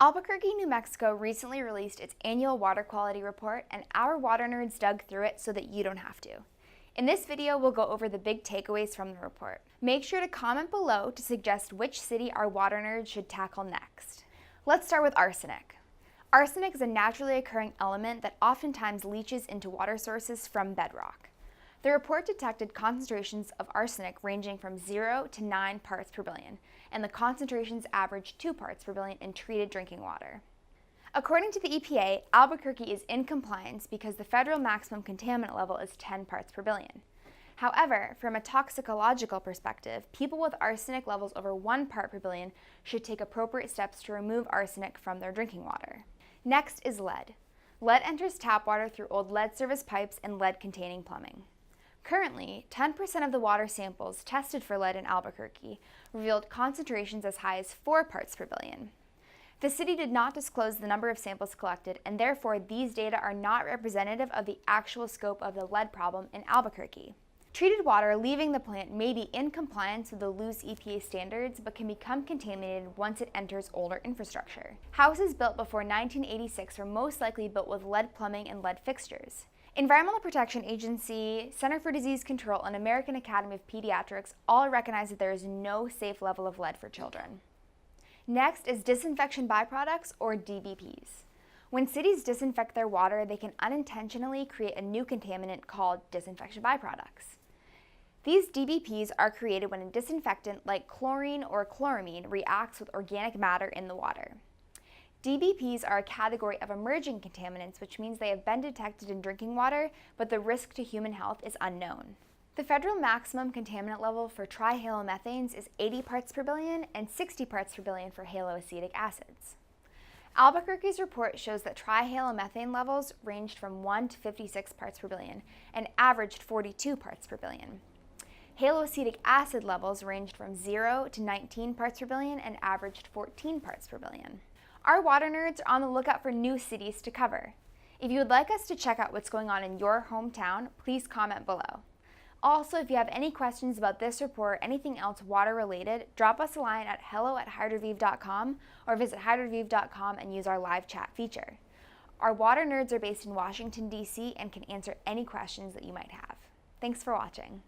Albuquerque, New Mexico recently released its annual water quality report, and our water nerds dug through it so that you don't have to. In this video, we'll go over the big takeaways from the report. Make sure to comment below to suggest which city our water nerds should tackle next. Let's start with arsenic. Arsenic is a naturally occurring element that oftentimes leaches into water sources from bedrock. The report detected concentrations of arsenic ranging from 0 to 9 parts per billion, and the concentrations averaged 2 parts per billion in treated drinking water. According to the EPA, Albuquerque is in compliance because the federal maximum contaminant level is 10 parts per billion. However, from a toxicological perspective, people with arsenic levels over 1 part per billion should take appropriate steps to remove arsenic from their drinking water. Next is lead. Lead enters tap water through old lead service pipes and lead-containing plumbing. Currently, 10% of the water samples tested for lead in Albuquerque revealed concentrations as high as 4 parts per billion. The city did not disclose the number of samples collected, and therefore these data are not representative of the actual scope of the lead problem in Albuquerque. Treated water leaving the plant may be in compliance with the loose EPA standards, but can become contaminated once it enters older infrastructure. Houses built before 1986 were most likely built with lead plumbing and lead fixtures. Environmental Protection Agency, Center for Disease Control, and American Academy of Pediatrics all recognize that there is no safe level of lead for children. Next is Disinfection By Products, or DBPs. When cities disinfect their water, they can unintentionally create a new contaminant called disinfection byproducts. These DBPs are created when a disinfectant like chlorine or chloramine reacts with organic matter in the water. DBPs are a category of emerging contaminants, which means they have been detected in drinking water, but the risk to human health is unknown. The federal maximum contaminant level for trihalomethanes is 80 parts per billion and 60 parts per billion for haloacetic acids. Albuquerque's report shows that trihalomethane levels ranged from 1 to 56 parts per billion and averaged 42 parts per billion. Haloacetic acid levels ranged from 0 to 19 parts per billion and averaged 14 parts per billion. Our water nerds are on the lookout for new cities to cover. If you would like us to check out what's going on in your hometown, please comment below. Also, if you have any questions about this report or anything else water related, drop us a line at hello@hydroviv.com or visit hydroviv.com and use our live chat feature. Our water nerds are based in Washington, D.C. and can answer any questions that you might have. Thanks for watching.